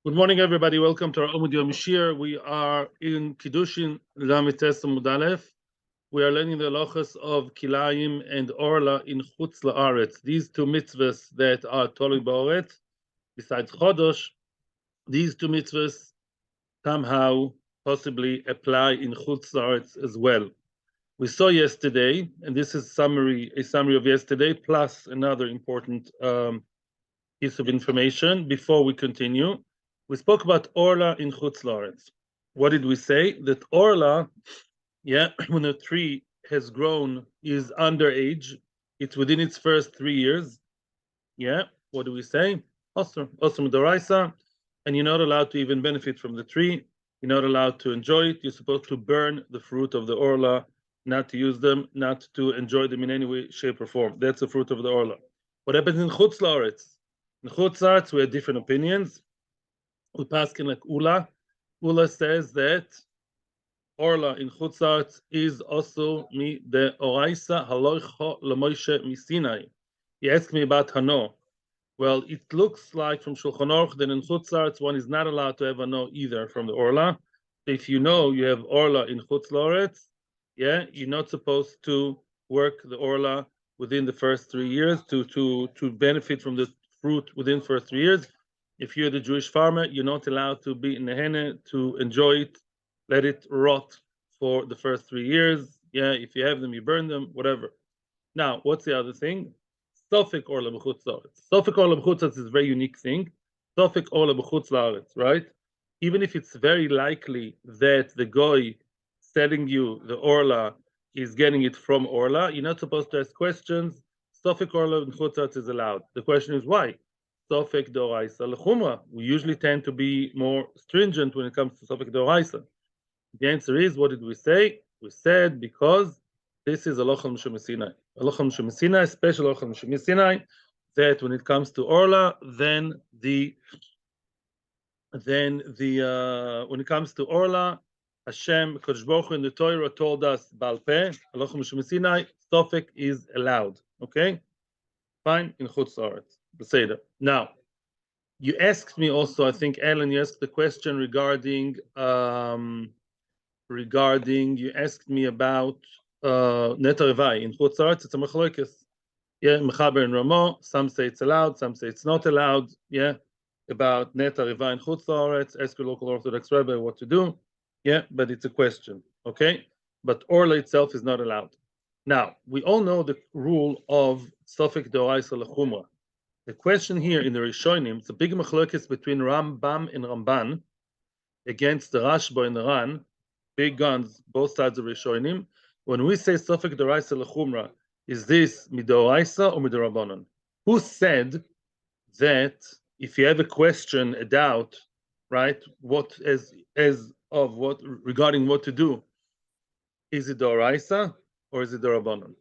Good morning, everybody. Welcome to our Amud Yomi Shiur. We are in Kiddushin Lamed Tes Amud Aleph. We are learning the halachas of Kilayim and Orla in Chutz La'aretz. These two mitzvahs that are Tolui Ba'aretz, besides Chodosh, these two mitzvahs somehow possibly apply in Chutz La'aretz as well. We saw yesterday, and this is a summary of yesterday, plus another important piece of information before we continue. We spoke about Orla in Chutz La'aretz. What did we say? That Orla, when a tree has grown, is underage. It's within its first 3 years. What do we say? Osir D'Oraisa, and you're not allowed to even benefit from the tree. You're not allowed to enjoy it. You're supposed to burn the fruit of the Orla, not to use them, not to enjoy them in any way, shape, or form. That's the fruit of the Orla. What happens in Chutz La'aretz? In Chutz La'aretz, we have different opinions. We pass like Ula. Ula says that Orla in Chutz La'aretz is also mi the Oraisa haloicho leMoshe miSinai. He asked me about hana'a. Well, it looks like from Shulchan Aruch that in Chutz La'aretz one is not allowed to have hana'a either from the Orla. If you know you have Orla in Chutz La'aretz, you're not supposed to work the Orla within the first 3 years to benefit from the fruit within the first 3 years. If you're the Jewish farmer, you're not allowed to be in the hana'a to enjoy it, let it rot for the first 3 years. If you have them, you burn them, whatever. Now, what's the other thing? Sofik Orla b'chutz la'aretz. Sofik Orla b'chutz la'aretz is a very unique thing. Sofik Orla b'chutz la'aretz, right? Even if it's very likely that the goy selling you the Orla is getting it from Orla, you're not supposed to ask questions. Sofik Orla b'chutz la'aretz is allowed. The question is why? Sofek D'Oraisa l'chumra. We usually tend to be more stringent when it comes to Sofek D'Oraisa. The answer is, what did we say? We said because this is halacha l'mishum Sinai. Halacha l'mishum Sinai, special halacha l'mishum Sinai, that when it comes to Orla, when it comes to Orla, Hashem, Kodesh Baruch Hu in the Torah told us Baal Peh, halacha l'mishum Sinai, Sofek is allowed. Okay, fine in Chutz La'aretz. Beseder. Now, you asked me also, I think, Ellen, you asked the question regarding you asked me about Neta Revai in Chutz La'aretz. It's a machlokes. Mechaber and Ramo. Some say it's allowed, some say it's not allowed. About Neta Revai in Chutz La'aretz. Ask your local Orthodox rabbi what to do. But it's a question. Okay, but Orla itself is not allowed. Now, we all know the rule of Sofek D'Oraisa l'chumra. The question here in the Rishonim, it's a big machlokes between Rambam and Ramban against the Rashba and the Ran, big guns, both sides of Rishonim. When we say Sofek D'Oraisa l'chumra, is this midoraisa or midorabanan? Who said that if you have a question, a doubt, right? What regarding what to do? Is it D'Oraisa or is it D'Orabanan?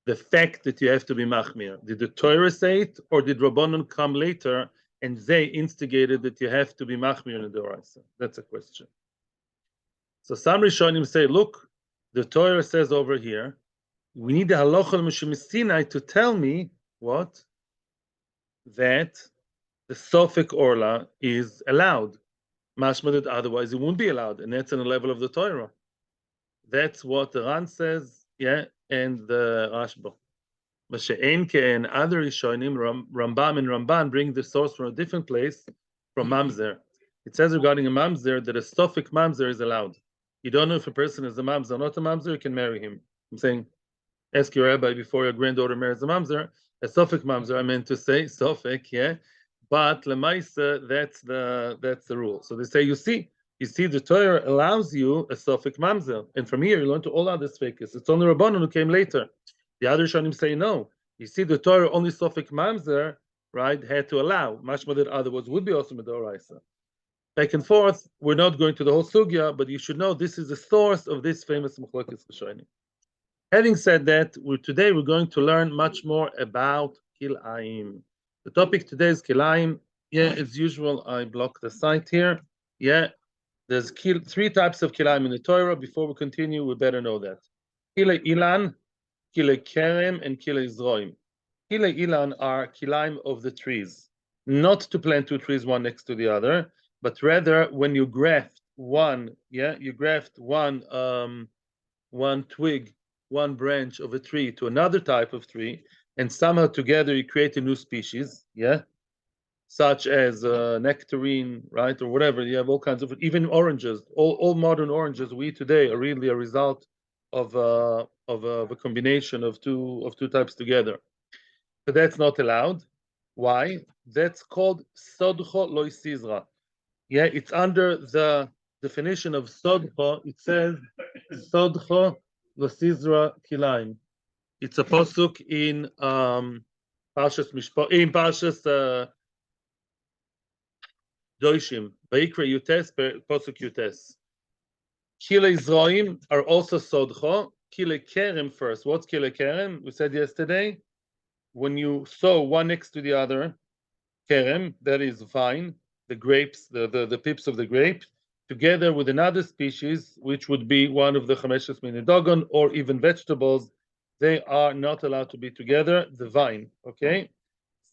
The fact that you have to be machmir. Did the Torah say it, or did Rabbanon come later and they instigated that you have to be machmir in the D'Oraisa? That's a question. So some Rishonim say, look, the Torah says over here, we need the halacha l'mishum Sinai to tell me what? That the Sofek Orla is allowed. Mashma that otherwise it won't be allowed, and that's on the level of the Torah. That's what the Ran says, and the Rashba. Mashe'enke and other Rishonim, Rambam and Ramban bring the source from a different place, from Mamzer. It says regarding a Mamzer that a Sofek Mamzer is allowed. You don't know if a person is a Mamzer or not a Mamzer, you can marry him. I'm saying, ask your rabbi before your granddaughter marries a Mamzer. A Sofek Mamzer, I meant to say, Sofek, but Lemaisa, that's the rule. So they say, you see, the Torah allows you a Sofek Mamzer. And from here, you learn to all other Sfekis. It's only Rabbanon who came later. The other Shonim say no. You see, the Torah only Sofek Mamzer, right, had to allow. Mashma that otherwise would be also Midoraisa. Back and forth, we're not going to the whole Sugya, but you should know this is the source of this famous Machlokes Rishonim. Having said that, today we're going to learn much more about Kilayim. The topic today is Kilayim. As usual, I block the site here. There's 3 types of Kilayim in the Torah. Before we continue, we better know that. Kilei Ilan, Kilei Kerem, and Kilei Zroim. Kilei Ilan are Kilayim of the trees. Not to plant 2 trees one next to the other, but rather when you graft one twig, one branch of a tree to another type of tree, and somehow together you create a new species, such as nectarine, right, or whatever. You have all kinds of, even oranges. All modern oranges we eat today are really a result of a combination of two types together. But that's not allowed. Why? That's called sodcho lo sizra. It's under the definition of sodcho. It says sodcho lo sizra kilayim. It's a pasuk in Parshas Mishpat, in Parshas Doishim, Vayikra Yutes, pasuk Yutes. Kilei zroim are also sodcho. Kilei kerem first. What's kilei kerem? We said yesterday, when you sow one next to the other, kerem, that is vine, the grapes, the pips of the grape, together with another species, which would be one of the chameshes minidogon, or even vegetables, they are not allowed to be together, the vine, okay?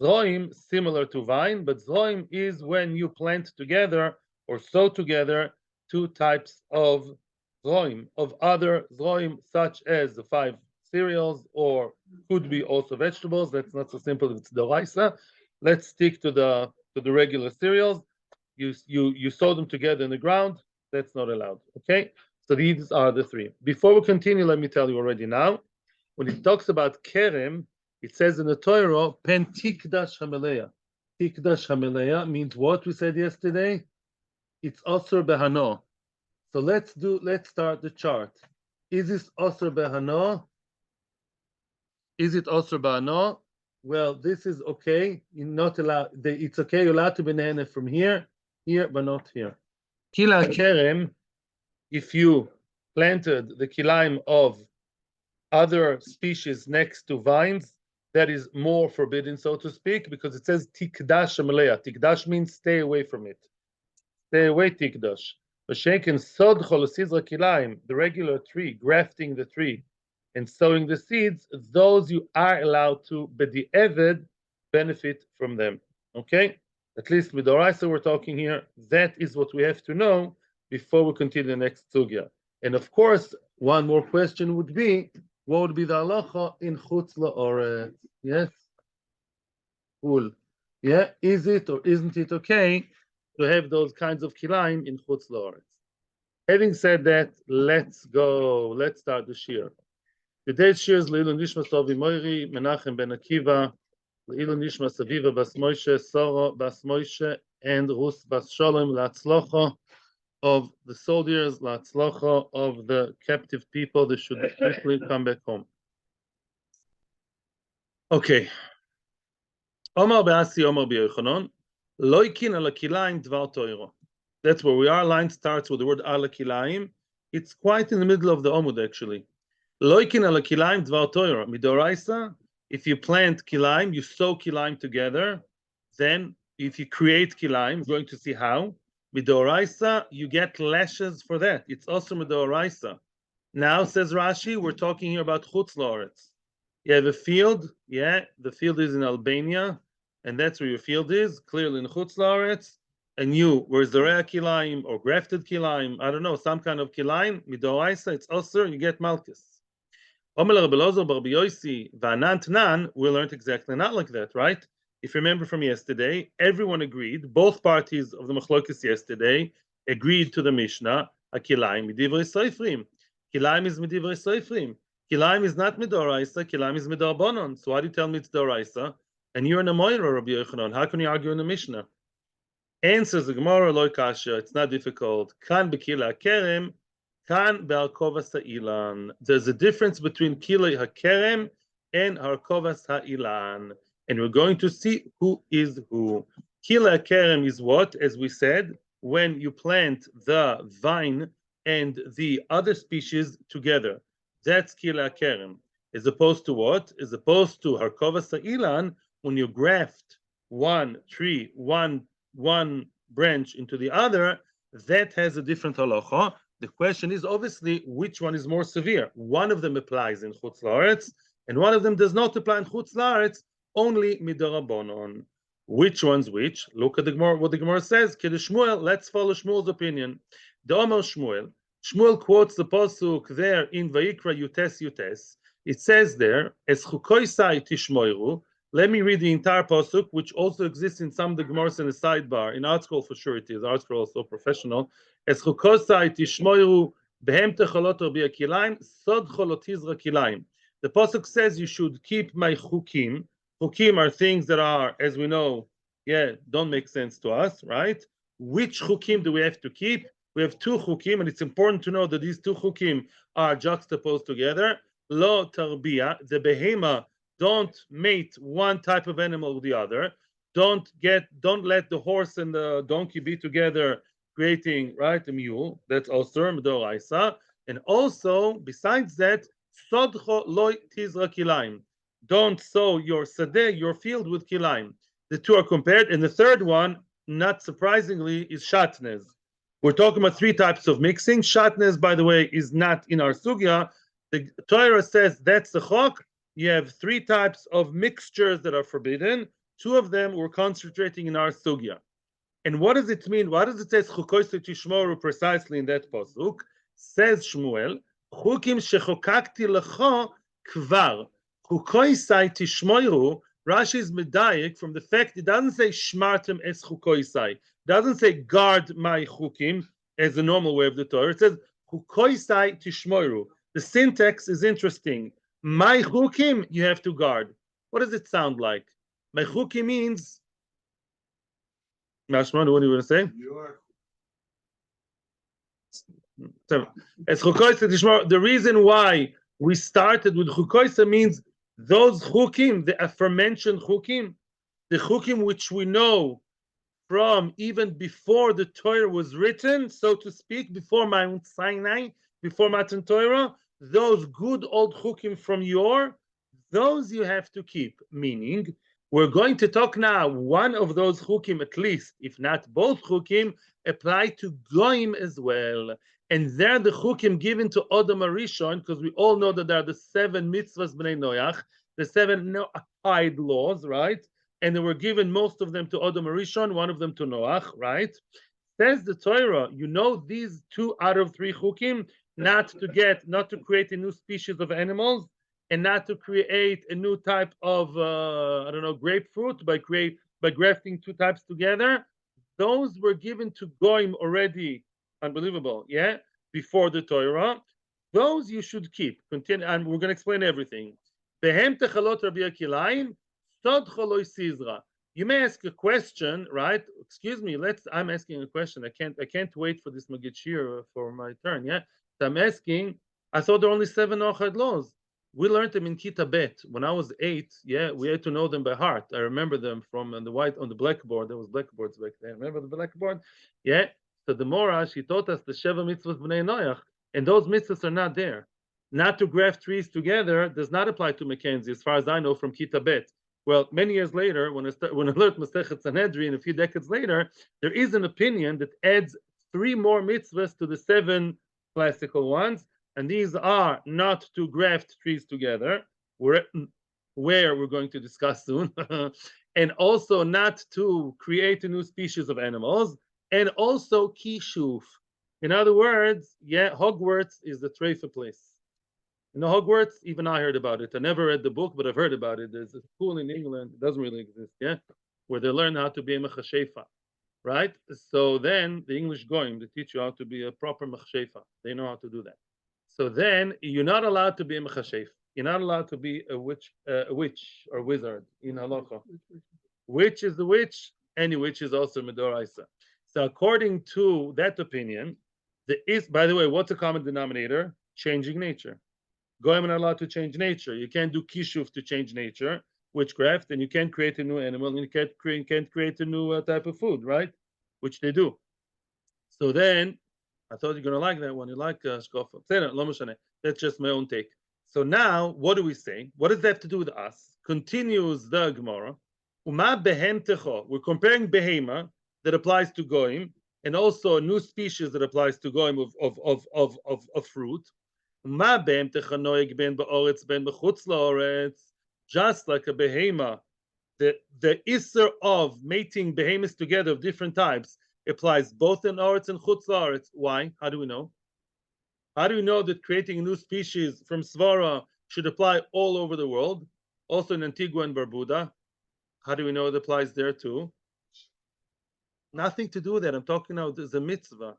Zroim, similar to vine, but zroim is when you plant together or sow together two types of zroim, of other zroim, such as the 5 cereals, or could be also vegetables. That's not so simple, it's doraisa. Let's stick to the regular cereals. You sow them together in the ground, that's not allowed, okay? So these are the 3. Before we continue, let me tell you already now, when it talks about kerem, it says in the Torah, pen tikdash hameleya. Tikdash hameleya means what we said yesterday? It's osur behano. So let's start the chart. Is this osur behano? Is it osur behano? Well, this is okay. You're not allowed. It's okay. You're allowed to be nehene from here, but not here. Kila kerem, if you planted the kilayim of other species next to vines, that is more forbidden, so to speak, because it says tikdash hameleya. Tikdash means stay away from it. Stay away, tikdash. V'shekin sodcho lo sizra kilayim, the regular tree, grafting the tree and sowing the seeds, those you are allowed to, b'di'eved, benefit from them. Okay? At least with Doraisa we're talking here, that is what we have to know before we continue the next sugya. And of course, one more question would be, what would be the halacha in chutz la'aretz? Yes? Cool. Yeah? Is it or isn't it okay to have those kinds of kilayim in chutz la'aretz? Having said that, let's go. Let's start the shiur. Today's shiur is Le'ilu Nishma Sovi Moiri, Menachem Ben Akiva, Le'ilu Nishma Saviva Bas Moshe, Sora Bas Moshe, and Rus Bas Sholem, Latzlocha of the soldiers, Latzlocha of the captive people. They should quickly come back home. Okay. Omar Be'asi, Omar Be'yochanon, Loikin ala kilayim dvar toiro. That's where we are. Line starts with the word ala kilayim. It's quite in the middle of the Amud, actually. Loikin ala kilayim dvar toiro. Midoraisa, if you plant kilayim, you sow kilayim together, then if you create kilayim, we're going to see how. Midoraisa, you get lashes for that. It's also midoraisa. Now, says Rashi, we're talking here about chutz la'aretz. You have a field, the field is in Albania, and that's where your field is, clearly in chutz la'aretz. And where's the rea kilayim or grafted kilayim? I don't know, some kind of kilayim, midoraisa, it's also, you get malchus. We learned exactly not like that, right? If you remember from yesterday, everyone agreed, both parties of the machlokes yesterday agreed to the Mishnah, a kilayim midivrei soifrim. Kilayim is midivrei soifrim. Kilayim is not midoraisa, kilayim is midarbanon. So why do you tell me it's doraisa? And you're in a moira, Rabbi Yochanan. How can you argue in the Mishnah? Answers the Gemara, loy kasha, it's not difficult. Kan bekila kerem, kan be'arkovas ha'ilan. There's a difference between kilei hakerem and harkovas ha'ilan. And we're going to see who is who. Kilei hakerem is what? As we said, when you plant the vine and the other species together. That's kilei hakerem. As opposed to what? As opposed to harkovas ha'ilan, when you graft one tree, one branch into the other, that has a different halacha. The question is obviously which one is more severe. One of them applies in chutz la'aretz, and one of them does not apply in chutz la'aretz, only midarabonon. Which one's which? Look at the Gemara, what the Gemara says. Shmuel, let's follow Shmuel's opinion. The Omer Shmuel. Shmuel quotes the pasuk there in Vayikra Yutes. It says there, "Es chukoisai tishmoiru." Let me read the entire pasuk, which also exists in some of the Gemaras in the sidebar. In ArtScroll for sure it is. ArtScroll also professional. "Es chukoisai tishmoiru behem techolot rabia kilayim sod cholotizra kilayim." The pasuk says you should keep my chukim. Chukim are things that are, as we know, don't make sense to us, right? Which chukim do we have to keep? We have two chukim, and it's important to know that these two chukim are juxtaposed together. Lo tarbia, the behema, don't mate one type of animal with the other. Don't let the horse and the donkey be together, creating, right, a mule. That's also Medoraisa. And also, besides that, sodcho loy tizra kilayim. Don't sow your sadeh, your field, with kilayim. The two are compared. And the third one, not surprisingly, is shatnez. We're talking about three types of mixing. Shatnez, by the way, is not in our sugya. The Torah says that's the chok. You have three types of mixtures that are forbidden. Two of them we're concentrating in our sugya. And what does it mean? What does it say chukoisei tishmoru precisely in that pasuk? Says Shmuel, chukim shechokakti lecho kvar. Chukoisei tishmoru. Rashi is medayik from the fact it doesn't say shmartem es chukoisei. Doesn't say guard my chukim as the normal way of the Torah. It says chukoisei tishmoru. The syntax is interesting. My chukim you have to guard. What does it sound like? My chukim means. Mashman, what do you want to say? The reason why we started with chukoisa means those chukim, the aforementioned chukim, the chukim which we know from even before the Torah was written, so to speak, before Mount Sinai, before Matan Torah, those good old chukim from those you have to keep. Meaning, we're going to talk now, one of those chukim at least, if not both chukim, apply to goyim as well. And they're the chukim given to Adam Arishon, because we all know that there are the 7 mitzvahs b'nei Noach, the 7 Noahide laws, right? And they were given, most of them to Adam Arishon, one of them to Noach, right? Says the Torah, you know these 2 out of 3 chukim, not to create a new species of animals, and not to create a new type of grapefruit by grafting 2 types together. Those were given to goyim already. Unbelievable, before the Torah. Those you should keep. Continue, and we're going to explain everything. Behem techalot rabia kilayim, sod choloi sizra. You may ask a question, right? Excuse me. I'm asking a question. I can't wait for this Magid Shiur for my turn. So I'm asking. I thought there are only 7 Noachide laws. We learned them in Kita Bet when I was 8. We had to know them by heart. I remember them from on the blackboard. There was blackboards back then. Remember the blackboard? So the Mora, she taught us the Sheva mitzvahs b'nei Noach, and those mitzvahs are not there. Not to graft trees together does not apply to Mackenzie, as far as I know from Kita Bet. Well, many years later, when I learned Masechet Sanhedrin, a few decades later, there is an opinion that adds 3 more mitzvahs to the 7 classical ones, and these are not to graft trees together, where we're going to discuss soon, and also not to create a new species of animals, and also kishuf. In other words, Hogwarts is the treifa place. Hogwarts, even I heard about it. I never read the book, but I've heard about it. There's a school in England, it doesn't really exist, where they learn how to be a mechashefa, right? So then the English goyim, they teach you how to be a proper mechashefa. They know how to do that. So then you're not allowed to be a mechashef. You're not allowed to be a witch or wizard in halacha. Witch is the witch, any witch is also medoraisa. So according to that opinion, by the way, what's a common denominator? Changing nature. Goyim are not allowed to change nature. You can't do kishuf to change nature, witchcraft, and you can't create a new animal, and you can't create a new type of food, right? Which they do. So then, I thought you're going to like that one. You like shkofa. That's just my own take. So now, what do we say? What does that have to do with us? Continues the Gemara. We're comparing behema that applies to goyim, and also a new species that applies to goyim of fruit. Just like a behema the Isser of mating behemoths together of different types applies both in Oretz and Chutz La'aretz. Why? How do we know? How do we know that creating a new species from Svara should apply all over the world, also in Antigua and Barbuda? How do we know it applies there too? Nothing to do with that. I'm talking now, there's a mitzvah.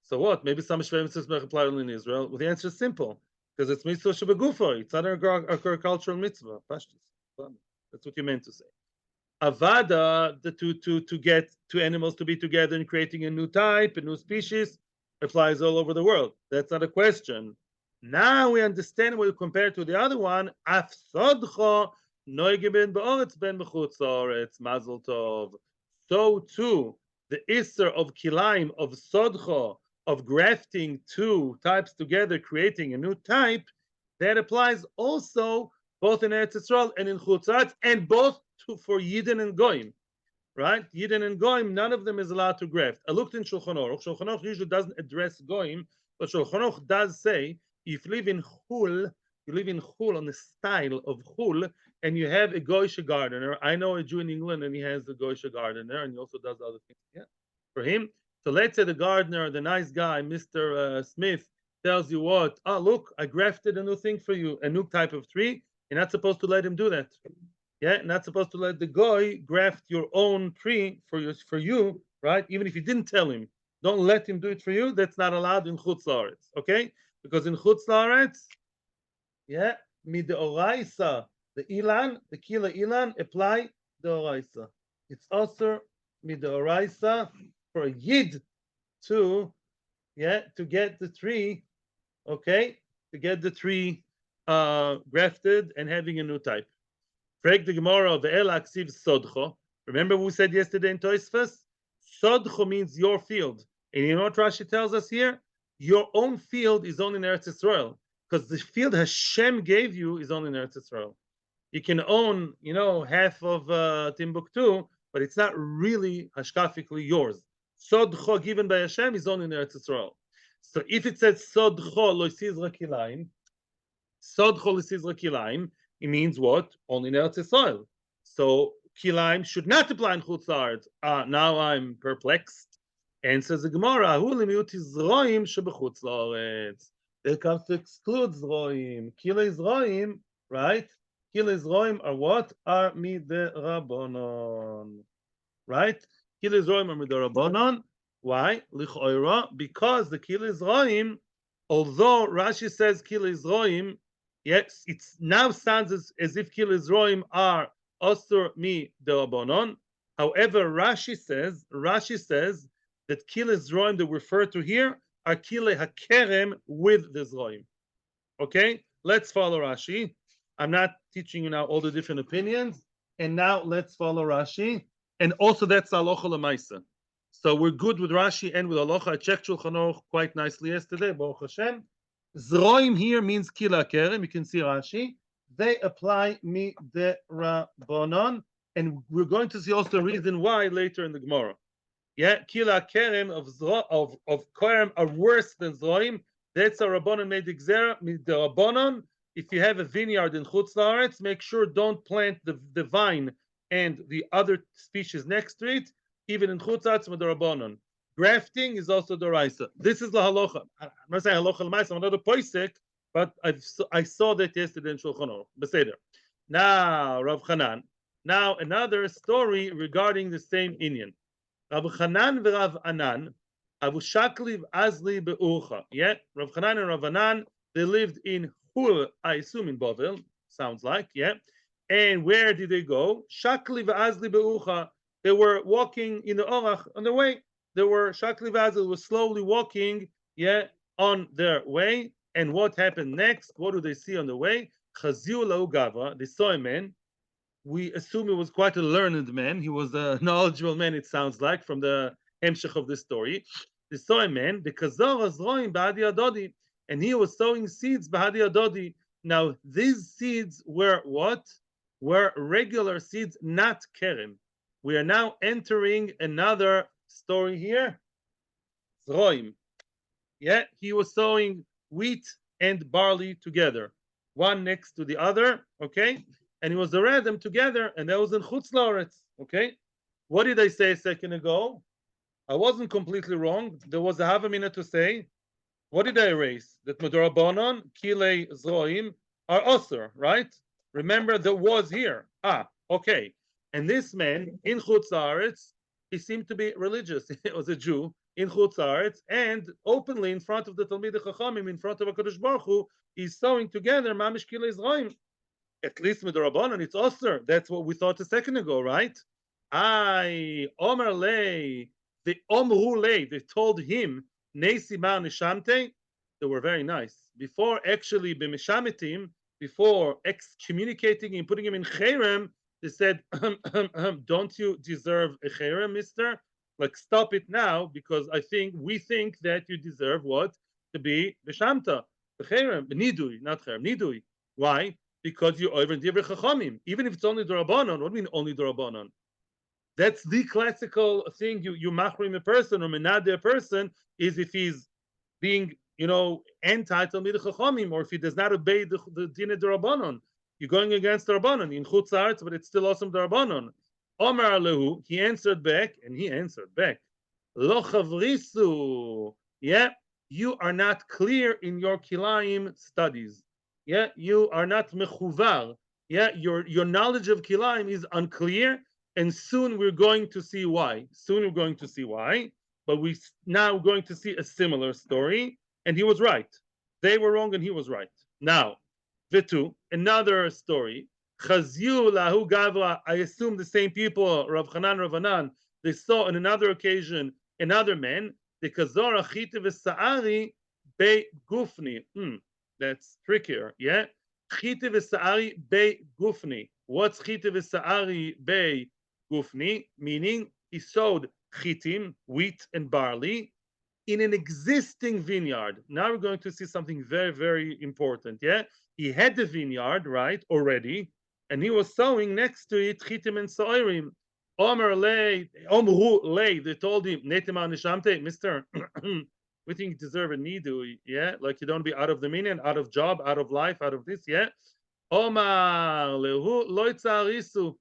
So what? Maybe some Shvei mitzvahs apply only in Israel. Well, the answer is simple, because it's mitzvah shebegufo. It's not an agricultural mitzvah. That's what you meant to say. Avada, to get two animals to be together and creating a new type, a new species, applies all over the world. That's not a question. Now we understand when we compare to the other one. Af sodcho noige ben be'oretz ben b'chutz haaretz mazel tov. So too, the Isser of Kilayim, of sodcho, of grafting two types together, creating a new type, that applies also both in Eretz Yisrael and in Chutz La'aretz, and both for Yidden and Goyim, right? Yidden and Goyim, none of them is allowed to graft. I looked in Shulchan Aruch. Shulchan Aruch usually doesn't address Goyim, but Shulchan Aruch does say if you live in Chul, you live in Chul on the style of Chul, and you have a Goyish gardener. I know a Jew in England, and he has a Goyish gardener, and he also does other things. Yeah, for him. So let's say the gardener, the nice guy, Mr. Smith, tells you what? Oh, look, I grafted a new thing for you, a new type of tree. You're not supposed to let him do that. Yeah, not supposed to let the guy graft your own tree for you, right? Even if you didn't tell him, don't let him do it for you. That's not allowed in Chutz La'aretz, okay? Because in Chutz La'aretz, yeah, mideoraisa, the ilan, the kila ilan, apply the oraisa. It's also mideoraisa for a yid to get the tree, okay, to get the tree grafted and having a new type. Frag the Gemara ve'el aksiv sodcho. Remember what we said yesterday in Tosfos? Sodcho means your field. And you know what Rashi tells us here? Your own field is only in Eretz Yisrael. Because the field Hashem gave you is only in Eretz Yisrael. You can own, half of Timbuktu, but it's not really hashkafically yours. Sodcho given by Hashem is only in Eretz Yisrael. So if it says Sodcho lo yisizra kilayim, Sodcho lo yisizra kilayim, it means what? Only in Eretz Yisrael. So Kilayim should not apply in Chutz La'aretz. Now I'm perplexed. And says the Gemara, Hu limiut Yizroim shebechutz La'aretz. It comes to exclude Zroim. Kilei Zroim, right? Kilei Zroim are what? Are mid'Rabbanon. Right? Kilei Zroim are mid'Rabbanon. Why? Lichoira, because the Kilei Zroim, although Rashi says Kilei Zroim, yes, it now sounds as if Kilei Zroim are Osur mi derabanan. However, Rashi says that Kilei Zroim that we refer to here are Kilei hakerem with the Zroim. Okay, let's follow Rashi. I'm not teaching you now all the different opinions, and now let's follow Rashi. And also that's halacha l'maisa. So we're good with Rashi and with halacha. I checked Shulchan Aruch quite nicely yesterday. Baruch Hashem. Zroim here means kila kerem. You can see Rashi. They apply mid'Rabbanan, and we're going to see also the reason why later in the Gemara. Yeah, kila kerem of kerem are worse than zroim. That's a Rabbanan made gzera mid'Rabbanan. If you have a vineyard in Chutz La'aretz, make sure don't plant the vine and the other species next to it, even in Chutz La'aretz mid'Rabbanan. Grafting is also doraisa. This is la halacha. I'm not saying halacha l'maisa. I'm not a poisek, but I saw that yesterday in Shulchan Aruch. Beseder. Now Rav Chanan. Now another story regarding the same Inyan. Rav Chanan v'Rav Anan. Avu shakli v'azli be'urcha. Yeah, Rav Chanan and Rav Anan, they lived in Hur, I assume in Bavel. Sounds like, yeah. And where did they go? Shakli v'azli be'urcha. They were walking in the Orach on the way. They were Shakli v'azli was slowly walking, yeah, on their way. And what happened next? What do they see on the way? Chaziu lahu gava. They saw a man. We assume he was quite a learned man. He was a knowledgeable man, it sounds like, from the hemshech of the story. They saw a man, the kazor azroim b'hadi adodi, and he was sowing seeds b'hadi adodi. Now, these seeds were what? Were regular seeds, not kerem. We are now entering another story here. Zroim. Yeah, he was sowing wheat and barley together, one next to the other. Okay, and he was read them together, and that was in Chutz La'aretz. Okay, what did I say a second ago? I wasn't completely wrong. There was a half a minute to say. What did I erase? That Medorabanan, Kilei Zroim are Osir, right? Remember the was here. Okay. And this man in Chutz La'aretz, he seemed to be religious. He was a Jew in Chutz La'aretz, and openly in front of the Talmidei Chachamim, in front of HaKadosh Baruch Hu, he's sewing together Mamish Kilei Zroim. At least Medorabanan, it's Osir. That's what we thought a second ago, right? Omer Lei, the Omru Lei, they told him, Nesimar Nishamte, they were very nice. Before actually b'mishametim, before excommunicating him, putting him in cherem, they said, don't you deserve a cherem, mister? Like, stop it now, because we think that you deserve what? To be b'shamta, b'cherem, b'nidui, not cherem, nidui. Why? Because you're over divrei chachamim. Even if it's only d'Rabbanan, what do you mean only d'Rabbanan? That's the classical thing. You machrim a person or menade a person is if he's being, anti-Talmidei Chachamim, or if he does not obey the Din d'Rabbanan. You're going against the Rabbanan in Chutz La'aretz, but it's still awesome d'Rabbanan. Omar Alehu, he answered back, Lo chavrisu. Yeah, you are not clear in your Kilayim studies. Yeah, you are not mechuvar. Yeah, your knowledge of Kilayim is unclear. And soon we're going to see why. But we're now going to see a similar story. And he was right. They were wrong and he was right. Now, Vitu, another story. Chazyu lahu gavra, I assume the same people, Rav Anan, they saw on another occasion another man, the Kazor Achite v'Sa'ari be Gufni. That's trickier, yeah? Chite v'Sa'ari be Gufni. What's Chite v'Sa'ari be Gufni, meaning he sowed chitim, wheat and barley, in an existing vineyard. Now we're going to see something very, very important. Yeah, he had the vineyard right already, and he was sowing next to it chitim and soirim. Omru lei. They told him, "Netima nishamte, Mister, we think you deserve a nidu. Yeah, like you don't be out of the minyan, out of job, out of life, out of this. Yeah." Omar lehu loy tzarisu.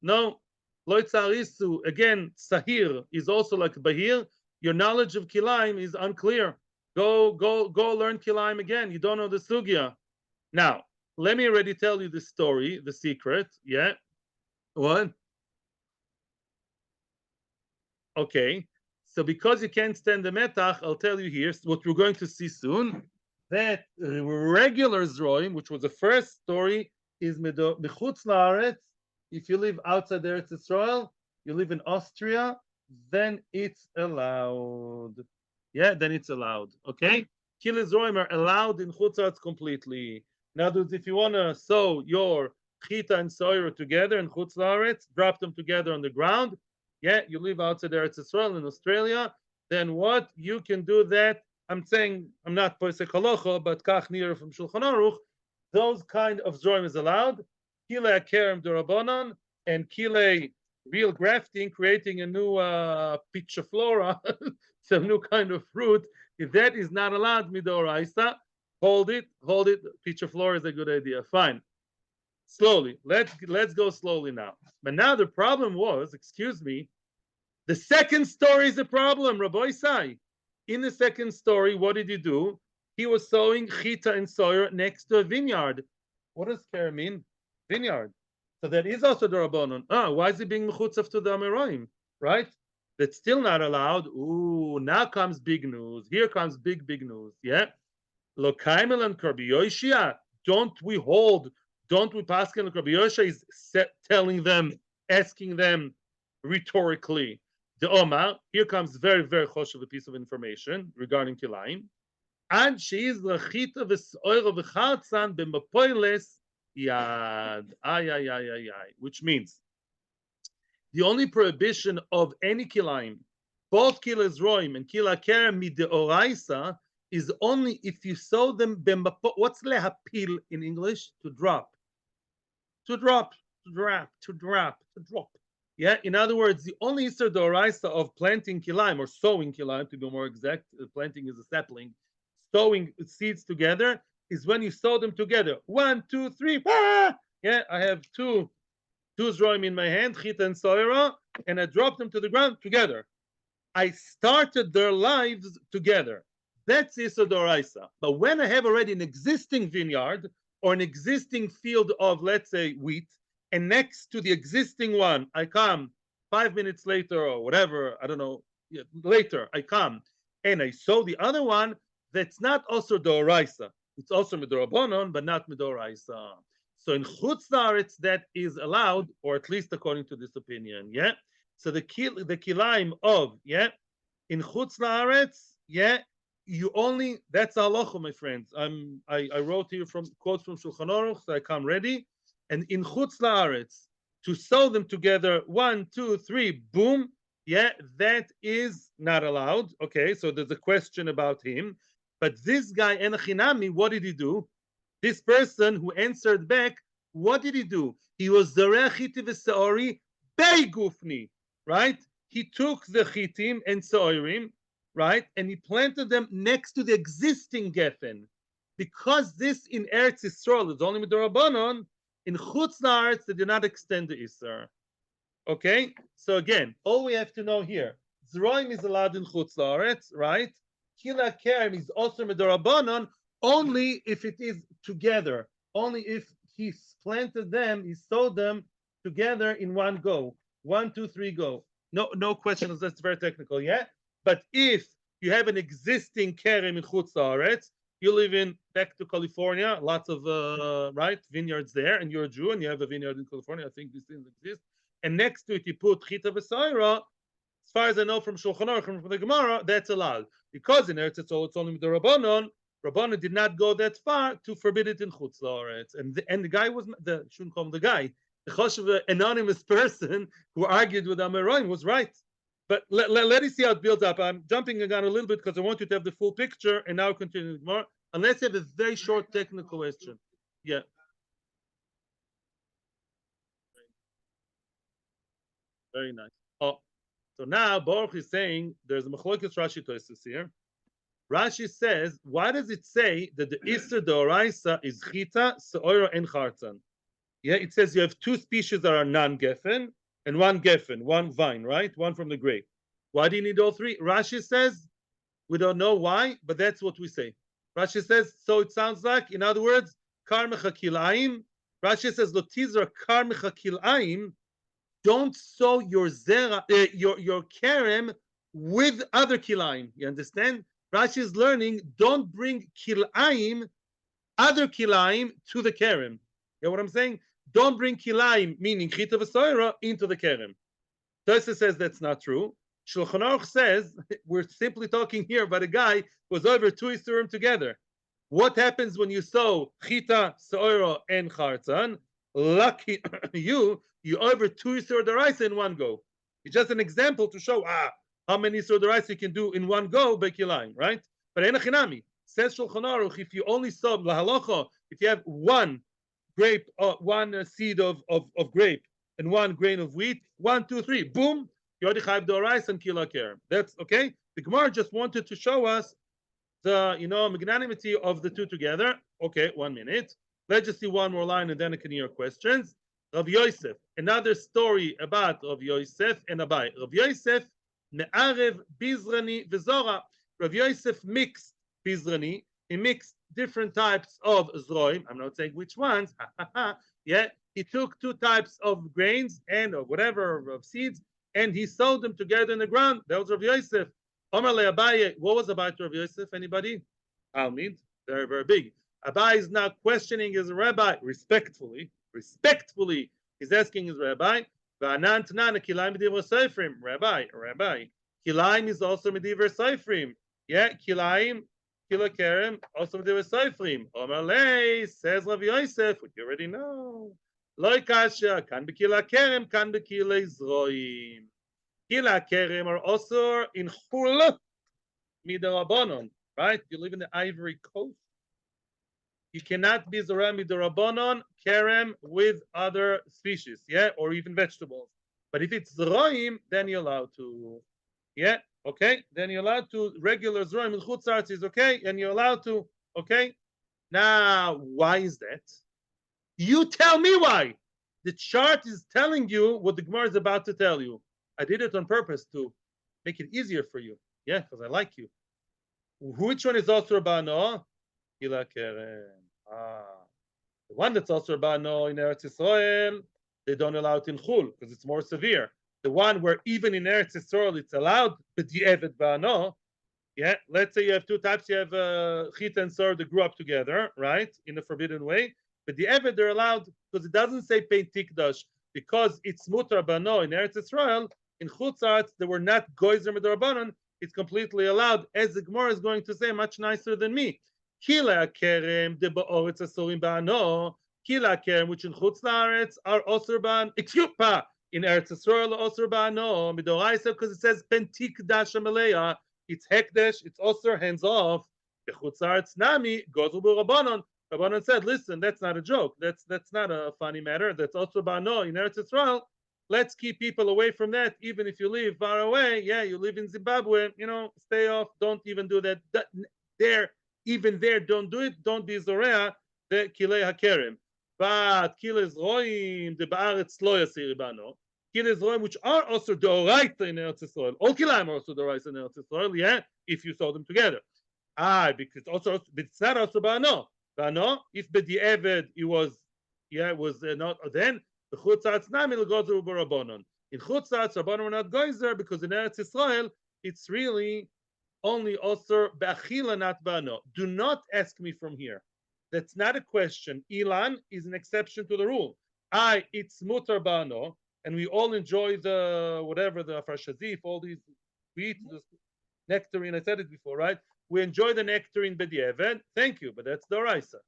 No. Again, Sahir is also like Bahir. Your knowledge of Kilayim is unclear. Go learn Kilayim again. You don't know the Sugya. Now, let me already tell you the story, the secret. Yeah. What? Okay. So because you can't stand the metach, I'll tell you here what we're going to see soon. That regular Zroim, which was the first story, is Mechutz La'aretz. If you live outside Eretz Israel, you live in Austria, then it's allowed. Yeah, then it's allowed. Okay? Kilei Zroim are allowed in Chutz La'aretz completely. Now, if you want to sow your chita and soira together in Chutz La'aretz, drop them together on the ground. Yeah, you live outside Eretz Israel in Australia, then what? You can do that. I'm saying, I'm not Posek Halacha, but Kach Nir from Shulchan Aruch, those kind of Zroim is allowed. Kilei Kerem D'Rabbanan and Kilei real grafting, creating a new Pichaflora, some new kind of fruit. If that is not allowed, Midoraisa, hold it. Pichaflora is a good idea. Fine. Slowly. Let's go slowly now. But now the problem was, excuse me, the second story is the problem, Rabbi Isai. In the second story, what did he do? He was sowing chita and soya next to a vineyard. What does kerem mean? Vineyard. So that is also the Rabbanon. Why is it being mechutzav to the Amoraim? Right? That's still not allowed. Ooh, now comes big news. Here comes big news. Yeah. Lokaimel and Rabbi Yoshia. Don't we pass on Rabbi Yoshia is telling them, asking them rhetorically. The Omar, here comes very, very choshev a piece of information regarding Kilayim. And she is lachita v'soira v'chartzan b'mapoiles yad. Which means the only prohibition of any Kilayim, both Kilei Zroim and Kilei Kerem mideoraisa, is only if you sow them b'mapo. What's lehapil in English? To drop. Yeah, in other words, the only Isser D'Oraisa of planting Kilayim, or sowing Kilayim to be more exact, planting is a sapling, sowing seeds together is when you sow them together. 1, 2, 3, Yeah, I have two zroim in my hand, chita and soira, and I dropped them to the ground together. I started their lives together. That's Issa Doraisa. But when I have already an existing vineyard or an existing field of, let's say, wheat, and next to the existing one, I come 5 minutes later or whatever, I don't know, later, I come and I sow the other one, that's not also Doraisa. It's also Midorabonon, but not Midoraisa. So in Chutz La'aretz, that is allowed, or at least according to this opinion, yeah? So the kilayim of, yeah, in Chutz La'aretz, yeah, you only, that's halacha, my friends. I wrote here from quotes from Shulchan Aruch, so I come ready. And in Chutz La'aretz, to sew them together, 1, 2, 3, boom, yeah, that is not allowed. Okay, so there's a question about him. But this guy, Enochinami, what did he do? This person who answered back, what did he do? He was Zareh Chiti v'Seori Beigufni, right? He took the Chitim and Seorim, right? And he planted them next to the existing Geffen. Because this in Eretz Yisrael is only Midorabanon, in Chutz La'aretz they did not extend the Isser. Okay? So again, all we have to know here, Zroim is allowed in Chutz La'aretz, right? Kila Kerem is also Midorabanon, only if it is together, only if he planted them, he sowed them together in one go. 1, 2, 3, go. No questions. That's very technical, yeah. But if you have an existing kerem in Chutz La'aretz, you live in back to California, lots of right vineyards there, and you're a Jew and you have a vineyard in California. I think these things exist. And next to it, you put chita v'saira. As far as I know from Shulchan Aruch and from the Gemara, that's allowed because in Eretz Yisrael it's only the Rabbanon. Rabbanon did not go that far to forbid it in Chutz La'aretz. And the guy was the shouldn't call him the guy. The Choshev anonymous person who argued with Amoraim was right. But let us see how it builds up. I'm jumping again a little bit because I want you to have the full picture, and now continue more. Unless you have a very short technical question. Yeah. Very nice. Oh, so now Baruch is saying there's a Machlokes Rashi Tosfos here. Rashi says, why does it say that the Isser D'Oraisa is Chita, Se'ora, and Chartzan? Yeah, it says you have two species that are non-Geffen and one Geffen, one vine, right? One from the grape. Why do you need all three? Rashi says, we don't know why, but that's what we say. Rashi says, so it sounds like, in other words, Karmecha Kilayim. Rashi says, Lotizra Karmecha Kilayim, don't sow your zera, your kerem with other kilayim. You understand? Rashi is learning, don't bring kilayim, other kilayim, to the kerem. You know what I'm saying? Don't bring kilayim, meaning chita v'soira, into the kerem. Tosfos says that's not true. Shulchan Aruch says we're simply talking here about a guy who was over two isurim together. What happens when you sow chita, soira, and chartzan? Lucky you over two Isur D'Oraisa in one go. It's just an example to show how many Isur D'Oraisa you can do in one go by Kilayim, right? But Enochinami says Shulchan Aruch, if you only sow lahalacha, if you have one grape, one seed of grape and one grain of wheat, 1, 2, 3, boom, you already have D'Oraisa and Kila Kerem. That's okay. The Gemara just wanted to show us the magnanimity of the two together. Okay, 1 minute. Let's just see one more line and then I can hear questions. Rav Yosef, another story about Rav Yosef and Abai. Rav Yosef, me'arev bizrani v'zora. Rav Yosef mixed bizrani. He mixed different types of zroim. I'm not saying which ones. Yeah, he took two types of grains and or whatever of seeds, and he sowed them together in the ground. That was Rav Yosef. Omar le Abaye. What was about Rav Yosef? Anybody? Talmud. Very, very big. Abai is now questioning his rabbi respectfully. He's asking his rabbi, Rabbi, Kilayim is also Mediver Seifrim. Yeah, Kilayim, Kila Kerem, also Mediver Seifrim. Omalei, says Rav Yosef, what you already know. Loi Kasha, kan Bekila Kerem, kan Bekila Zroim. Kila Kerem are also in Chul Midarabonon, right? You live in the Ivory Coast. You cannot be Zorah Midarabonon, Kerem with other species, yeah, or even vegetables. But if it's Zroim, then you're allowed to, yeah, okay, then you're allowed to, regular Zroim in Chutz La'aretz is okay, and you're allowed to, okay. Now, why is that? You tell me why. The chart is telling you what the Gemara is about to tell you. I did it on purpose to make it easier for you. Yeah, because I like you. Which one is also Bano? Kila Kerem. The one that's also Bano in Eretz Yisrael, they don't allow it in Chul because it's more severe. The one where even in Eretz Yisrael it's allowed, but the Evet Bano. Yeah, let's say you have two types. You have Chita and Sor that grew up together, right, in a forbidden way. But the Evet they're allowed because it doesn't say Pein Tikdash because it's Mutar Bano in Eretz Yisrael. In Chutzarts they were not Goizer Medorabanan. It's completely allowed, as the Gemara is going to say, much nicer than me. Kila Kerem de Ba'oretz Asorim Ba'ano. Kila Kerem, which in Chutzlaretz are Osir Ban. Excuse me, in Eretz Yisrael Osir Ba'ano Midoraisa because it says Pein Tikdash Amaleya. It's hekdesh, it's osir, hands off. Bechutzaretz nami goes Rabbanon. Rabbanon said, "Listen, that's not a joke. That's not a funny matter. That's also bano in Eretz Yisrael. Let's keep people away from that. Even if you live far away, yeah, you live in Zimbabwe, stay off. Don't even do that. Even there, don't do it. Don't be zorea the kilei hakerem. But kilei zroim the baaretz lo yasir bano." Kilayim, which are also doraita in Eretz Yisrael. All kilayim are also doraita in Eretz Yisrael, yeah, if you saw them together. Because also, but it's not also ba'ano. Ba'ano, if b'di'eved it was not, then the chutzatz nami l'gozer u'barabonon. In chutzatz, rabbanon were not goizer because in Eretz Yisrael, it's really only also ba'achila, not ba'ano. Do not ask me from here. That's not a question. Ilan is an exception to the rule. It's mutar ba'ano. And we all enjoy the farshazif, all these wheat, this nectarine. I said it before, right? We enjoy the nectarine b'di'eved. Thank you, but that's doraisa.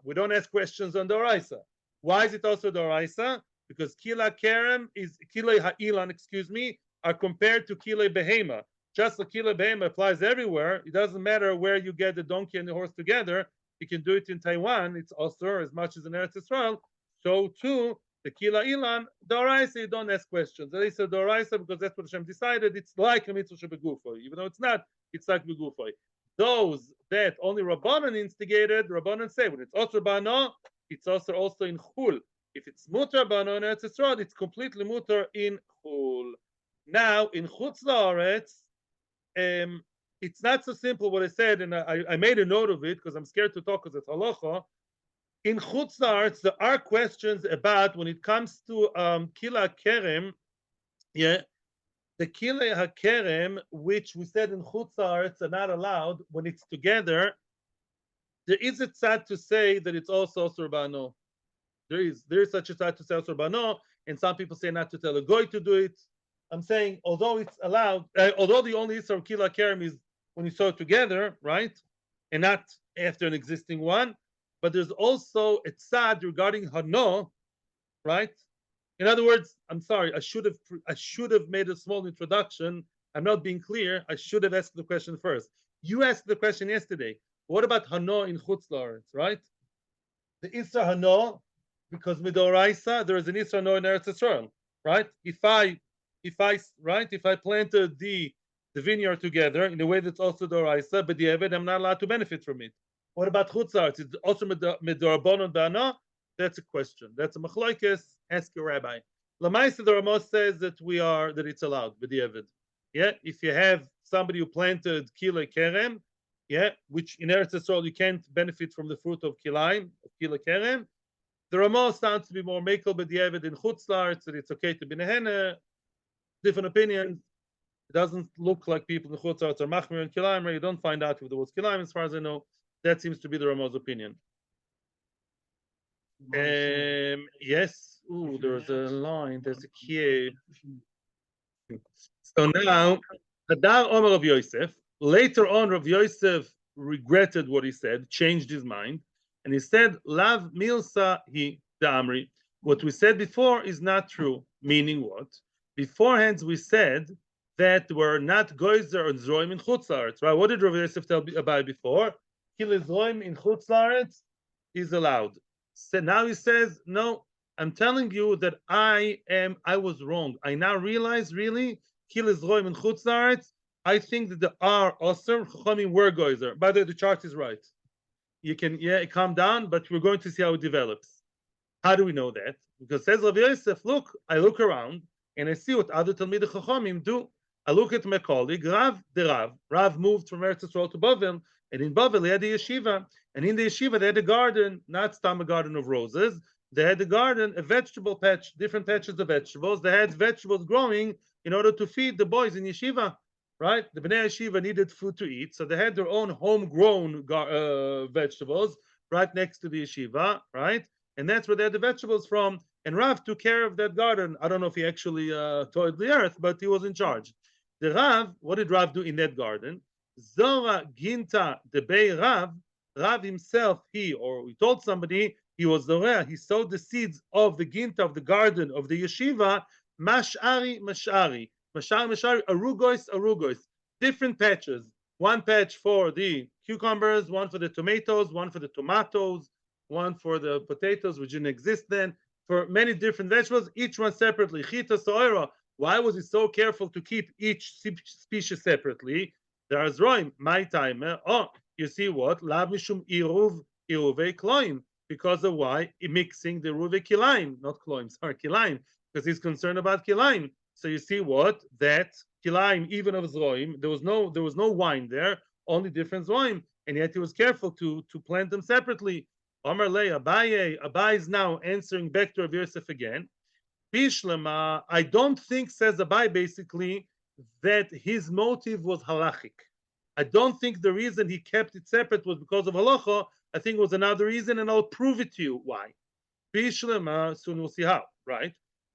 We don't ask questions on doraisa. Why is it also doraisa? Because kila kerem is kilei ha'ilan, are compared to kilei behema. Just like kilei behema applies everywhere. It doesn't matter where you get the donkey and the horse together. You can do it in Taiwan. It's also as much as in Eretz Yisrael. So too. The Kila Ilan, Doraisa, you don't ask questions. They say Doraisa because that's what Hashem decided. It's like a mitzvah shebegufoi. Even though it's not, it's like begufoi. Those that only Rabbanan instigated, Rabbanan say, when it's also Bano, it's also in Chul. If it's Mutar Bano in Eretz Yisrael, it's completely Mutar in Chul. Now, in Chutz La'aretz, it's not so simple what I said, and I made a note of it because I'm scared to talk because it's halacha. In Chutzarts, there are questions about when it comes to Kila Kerem, yeah, the Kila HaKerem, which we said in Chutzarts are not allowed when it's together. There is a tzad to say that it's also Surbano. There is such a tzad to say Surbano, and some people say not to tell a goy to do it. I'm saying, although it's allowed, although the only Isra of Kila Kerem is when you saw it together, right, and not after an existing one. But there's also a tzad regarding hana'a, right? In other words, I'm sorry, I should have made a small introduction. I'm not being clear. I should have asked the question first. You asked the question yesterday. What about hana'a in Chutz La'aretz, right? The Isra hana'a, because midoraisa, there is an Isra hana'a in Eretz Yisrael, right? If I planted the vineyard together in a way that's also doraisa, but the eved, I'm not allowed to benefit from it. What about chutzarts? It's also midorabonon dana. That's a question. That's a machlokes. Ask your rabbi. Lamaisa the Ramos says that it's allowed with the eved. Yeah, if you have somebody who planted kilei kerem, yeah, which in Eretz Yisrael you can't benefit from the fruit of kilayim, of kilei kerem. The Ramos sounds to be more makel with the eved in chutzarts that it's okay to be nehene. Different opinions. It doesn't look like people in chutzarts are machmir and kilayim. You don't find out if there was kilayim, as far as I know. That seems to be the Ramos' opinion. Yes. Ooh, there's a line. There's a key. So now, Hadar Omer of Yosef. Later on, Rav Yosef regretted what he said, changed his mind, and he said, "Lav milsa hi da'amri." What we said before is not true. Meaning what? Beforehand, we said that we're not goizer or zroim in chutzlaretz. Right? What did Rav Yosef tell about before? Kilizroim in chutzlaretz is allowed. So now he says, no, I'm telling you that I was wrong. I now realize really, kilizroim in chutzlaretz, I think that the R osir chachamim were goizer. By the way, the chart is right. You can calm down, but we're going to see how it develops. How do we know that? Because says Rav Yosef, look, I look around and I see what other Talmidei Chachamim do. I look at my colleague, Rav the Rav. Rav moved from Eretz Yisrael to Bavel, and in Bavel he had a yeshiva. And in the yeshiva they had a garden, not a garden of roses. They had a garden, a vegetable patch, different patches of vegetables. They had vegetables growing in order to feed the boys in yeshiva, right? The Bnei Yeshiva needed food to eat, so they had their own homegrown vegetables right next to the yeshiva, right? And that's where they had the vegetables from. And Rav took care of that garden. I don't know if he actually tilled the earth, but he was in charge. The Rav, what did Rav do in that garden? Zora ginta the bay Rav. Rav himself, he told somebody he was Zorah. He sowed the seeds of the ginta of the garden of the yeshiva. Mash'ari, mash'ari, mash'ari, mash'ari, arugois, different patches. One patch for the cucumbers, one for the tomatoes, one for the tomatoes, one for the potatoes, which didn't exist then, for many different vegetables, each one separately. Chita so'era. Why was he so careful to keep each species separately? There are zroim, my time. Oh, you see what? Lav mishum iruvei kloim. Because of why? Mixing the ruve kilayim, not kloim, sorry, kilayim, because he's concerned about kilayim. So you see what? That kilayim, even of zroim, there was no wine there, only different zroim, and yet he was careful to plant them separately. Amar le Abaye is now answering back to Rav Yosef again. Bishlema, I don't think, says Abaye basically, that his motive was halachic. I don't think the reason he kept it separate was because of halacha. I think it was another reason, and I'll prove it to you why. Bishlema, soon we'll see how, right?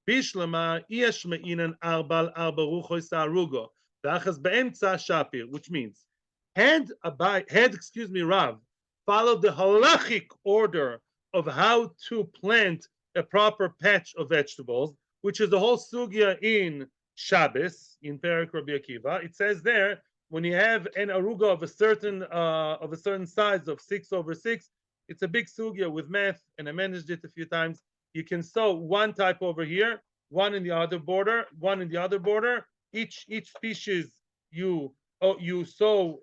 Bishlema, yesh me'inan arbal arba ruchos arugo, v'achas be'emtza shapir, which means had Rav followed the halachic order of how to plant a proper patch of vegetables, which is the whole sugya in Shabbos, in Perek Rabbi Akiva. It says there, when you have an aruga of a certain size of 6/6, it's a big sugya with math, and I managed it a few times. You can sow one type over here, one in the other border, one in the other border. Each species you sow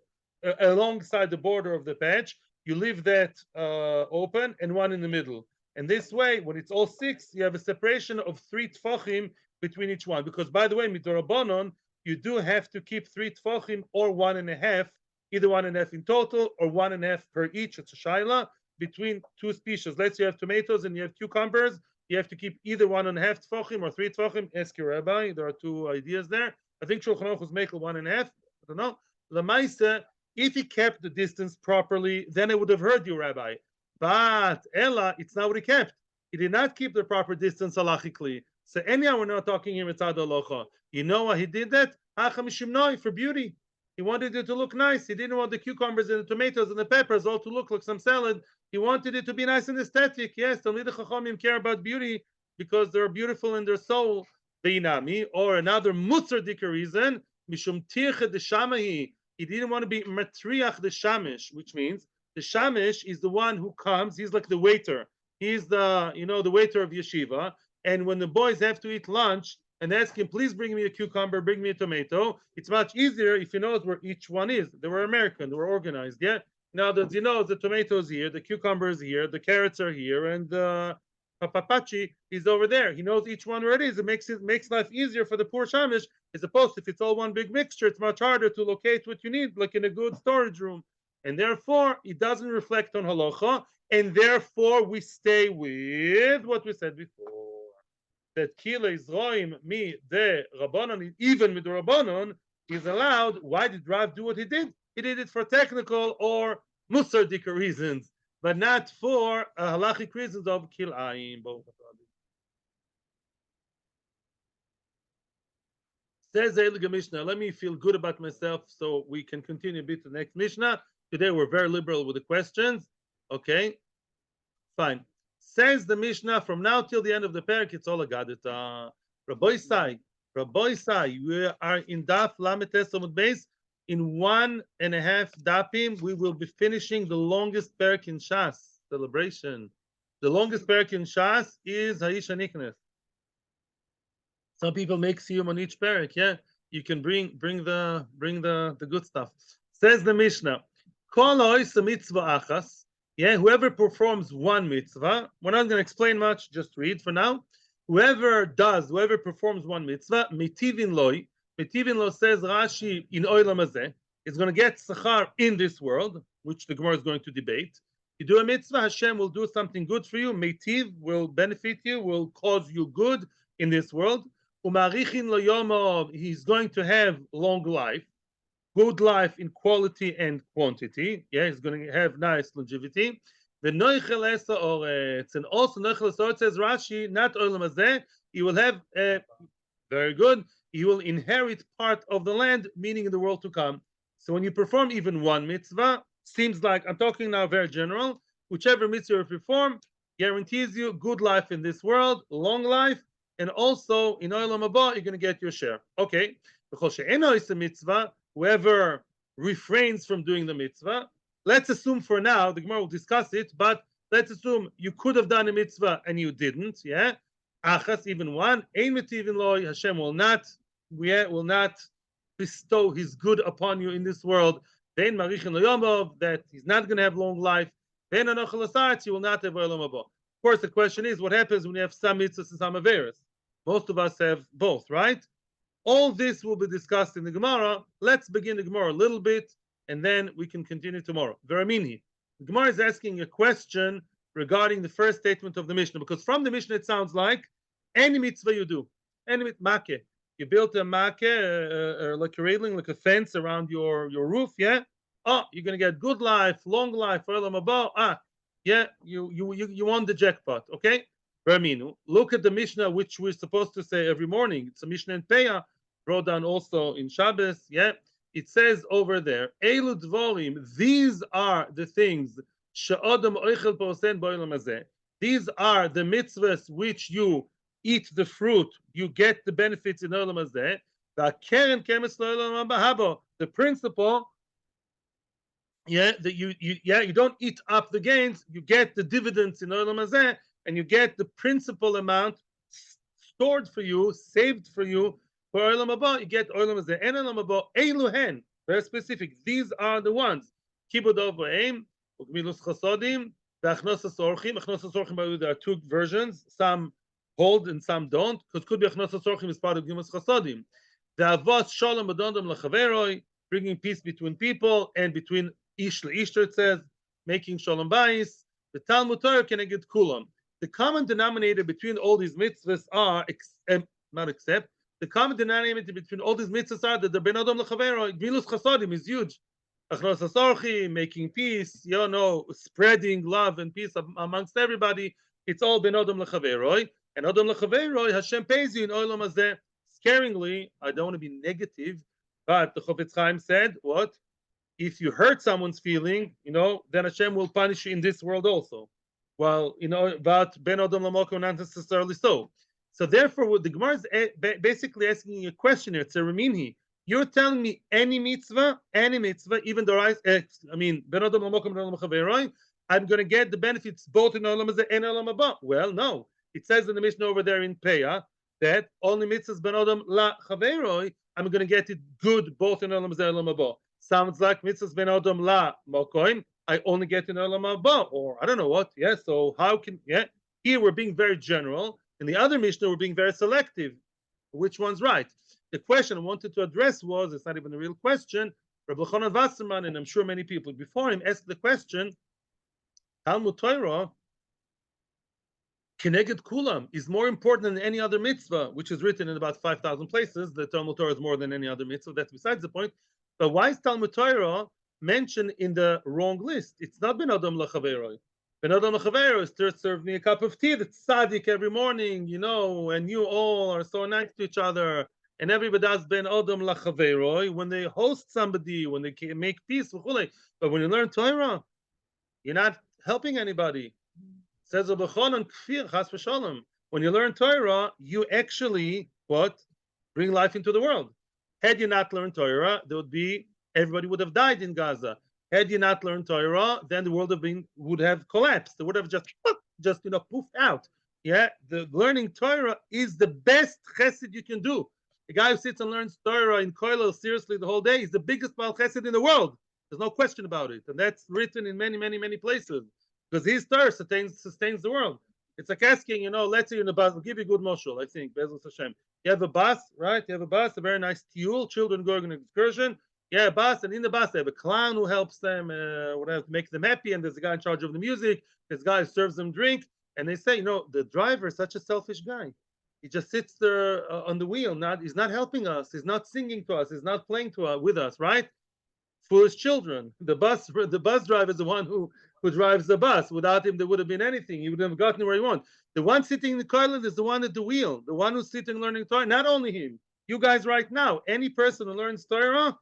alongside the border of the patch. You leave that open, and one in the middle. And this way, when it's all 6, you have a separation of 3 tfachim between each one. Because, by the way, midorabanon, you do have to keep 3 tfachim or 1.5, either 1.5 in total or 1.5 per each. It's a shaila between 2 species. Let's say you have tomatoes and you have cucumbers. You have to keep either 1.5 tfachim or 3 tfachim. Ask your rabbi. There are 2 ideas there. I think Shulchan Aruch was making 1.5. I don't know. Lamaisa, if he kept the distance properly, then I would have heard you, Rabbi. But Ella, it's not what he kept. He did not keep the proper distance halachically. So anyhow, we're not talking here mitzad halacha. You know why he did that? For beauty. He wanted it to look nice. He didn't want the cucumbers and the tomatoes and the peppers all to look like some salad. He wanted it to be nice and aesthetic. Yes, Talmidei Chachamim care about beauty because they're beautiful in their soul. Beinami, or another mutzardika reason, mishum tircha de shamahi. He didn't want to be matriach the shamish, which means the shamish is the one who comes. He's like the waiter. He's the waiter of yeshiva. And when the boys have to eat lunch and ask him, please bring me a cucumber, bring me a tomato, it's much easier if he knows where each one is. They were American. They were organized. Yeah. Now that he knows the tomatoes here, the cucumbers here, the carrots are here, and the papachi is over there. He knows each one where it is. It makes life easier for the poor shamish, as opposed to if it's all one big mixture, it's much harder to locate what you need, like in a good storage room. And therefore, it doesn't reflect on halacha, and therefore we stay with what we said before. That kilei zroim mi de rabbanon, even with the rabbanon, is allowed. Why did Rav do what he did? He did it for technical or musardika reasons, but not for halachic reasons of kilayim. Says the Eiliga Mishnah, let me feel good about myself so we can continue a bit to the next Mishnah. Today we're very liberal with the questions. Okay, fine. Says the Mishnah, from now till the end of the parak, it's all a gadita. Rabbi Sai, we are in Daf Lamed Amud Beis. In 1.5 dapim, we will be finishing the longest parak in Shas celebration. The longest parak in Shas is Haisha Niknes. Some people make siyum on each parak. Yeah, you can bring the good stuff. Says the Mishnah, Kol ha'oisa mitzvah achas. Yeah, whoever performs one mitzvah, we're not going to explain much, just read for now. Whoever performs one mitzvah, mitivin loy, mitivin lo says Rashi in oilam hazeh, is going to get sachar in this world, which the Gemara is going to debate. You do a mitzvah, Hashem will do something good for you. Mitiv will benefit you, will cause you good in this world. Umarichin lo yomo, he's going to have long life, good life in quality and quantity. Yeah, he's going to have nice longevity. The noichel esa oretz, and also noichel esa oretz says Rashi, not olam hazeh. He will have very good. He will inherit part of the land, meaning in the world to come. So when you perform even one mitzvah, seems like I'm talking now very general. Whichever mitzvah you perform guarantees you good life in this world, long life, and also in olam haba you're going to get your share. Okay, mitzvah. Whoever refrains from doing the mitzvah, let's assume for now, the Gemara will discuss it, but let's assume you could have done a mitzvah and you didn't, yeah? Achas, even one, ein mitivin loy, Hashem will not bestow his good upon you in this world. Vein marichin loyomov, that he's not going to have long life. Vein anochel asaretz, you will not have olam haba. Of course, the question is, what happens when you have some mitzvahs and some averos? Most of us have both, right? All this will be discussed in the Gemara. Let's begin the Gemara a little bit, and then we can continue tomorrow. Veramini. The Gemara is asking a question regarding the first statement of the Mishnah, because from the Mishnah it sounds like any mitzvah you do, any mitzvah, you built a makeh, like a railing, like a fence around your roof, yeah? Oh, you're going to get good life, long life, olam haba. Yeah, you won the jackpot, okay? Veraminu. Look at the Mishnah, which we're supposed to say every morning. It's a Mishnah in Peah, brought down also in Shabbos. Yeah, it says over there, Elu dvorim, these are the things, she'odam oichel posen bo'olam hazeh. These are the mitzvahs which you eat the fruit, you get the benefits in olam hazeh. V'akeren kemes lo'olam haba. The principle, yeah, that you don't eat up the gains, you get the dividends in olam hazeh, and you get the principal amount stored for you, saved for you. For olam haba, you get olam hazeh and olam haba. Eluhen, very specific. These are the ones. Kibud ovaim, ukmilus chasodim, ve'achnosas orchim. Achnosas orchim, there are two versions. Some hold and some don't, because could be achnosas orchim is part of gimos chasodim. The avos shalom adondam lachaveroi, bringing peace between people and between ish leish, it says, making shalom bayis. The Talmud Torah can get kulam. The common denominator between all these mitzvahs are, the common denominator between all these mitzvahs are that the ben adam lechavero, gvilus chasodim is huge. Achnos hasorchi, making peace, spreading love and peace amongst everybody. It's all ben adam lechavero. And adam lechavero, Hashem pays you in olam hazeh. Scaringly, I don't want to be negative, but the Chofetz Chaim said, what? If you hurt someone's feeling, then Hashem will punish you in this world also. Well, but ben adam lamokom not necessarily so. So therefore, what the Gemara is basically asking a question here, it's a reminhi. You're telling me any mitzvah, even though ben adam lamokom ben adam chaveroi, I'm going to get the benefits both in olam hazeh and olam haba. Well, no. It says in the Mishnah over there in Peah that only mitzvahs ben adam la chaveroi, I'm going to get it good both in olam hazeh and olam haba. Sounds like mitzvahs ben adam la mokoim, I only get in olam haba, or I don't know what. Yeah, so how can, here we're being very general. In the other Mishnah, we're being very selective. Which one's right? The question I wanted to address was, it's not even a real question, Rabbi Chonan Wasserman, and I'm sure many people before him, asked the question, Talmud Torah, Keneged Kulam, is more important than any other mitzvah, which is written in about 5,000 places. The Talmud Torah is more than any other mitzvah. That's besides the point. But why is Talmud Torah mentioned in the wrong list? It's not ben adam lachaveroi. Ben adam lachaveroi is to serve me a cup of tea. That's tzaddik every morning, and you all are so nice to each other. And everybody does ben adam lachaveroi when they host somebody, when they make peace. But when you learn Torah, you're not helping anybody. Says Rabbi Chonan kfir chas v'shalom. When you learn Torah, you actually bring life into the world. Had you not learned Torah, everybody would have died in Gaza. Had you not learned Torah, then the world would have collapsed. It would have just poofed out. Yeah, the learning Torah is the best chesed you can do. The guy who sits and learns Torah in kollel seriously the whole day is the biggest Baal chesed in the world. There's no question about it, and that's written in many, many, many places. because his Torah sustains the world. It's like asking, let's say in the bus, we'll give you a good moshul, I think, Bezos Hashem. You have a bus, right? You have a bus, a very nice tiul, children going on an excursion. Yeah, a bus, and in the bus they have a clown who helps them, whatever, to make them happy, and there's a guy in charge of the music, this guy who serves them drink, and they say, the driver is such a selfish guy. He just sits there on the wheel, he's not helping us, he's not singing to us, he's not playing with us, right? Foolish children. The bus driver is the one who drives the bus. Without him, there would have been anything. He would have gotten where he wants. The one sitting in the toilet is the one at the wheel. The one who's sitting learning Torah. Not only him. You guys right now. Any person who learns Torah,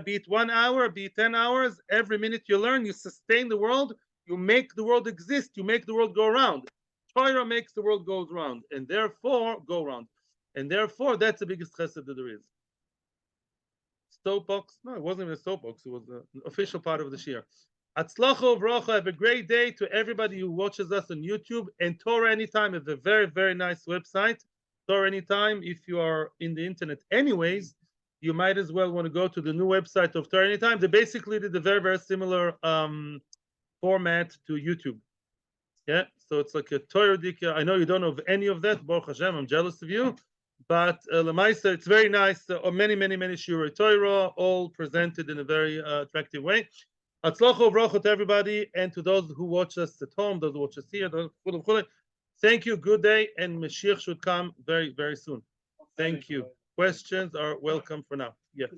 be it 1 hour, be it 10 hours, every minute you learn, you sustain the world. You make the world exist. You make the world go around. Torah makes the world go around, and therefore that's the biggest chesed that there is. Soapbox? No, it wasn't even a soapbox. It was an official part of the Shiur. Atzlacho v'rocha. Have a great day to everybody who watches us on YouTube. And Torah Anytime is a very, very nice website. Torah Anytime. If you are in the internet anyways, you might as well want to go to the new website of Torah Anytime. They basically did a very, very similar format to YouTube. Yeah, so it's like a Torah Dika. I know you don't know of any of that. Baruch Hashem, I'm jealous of you. But Lamaisa, it's very nice. Many Shiurei Torah, all presented in a very attractive way. Atzlacho v'rocha to everybody, and to those who watch us at home, those who watch us here. Thank you. Good day, and Mashiach should come very, very soon. Thank you. Questions are welcome for now. Yes.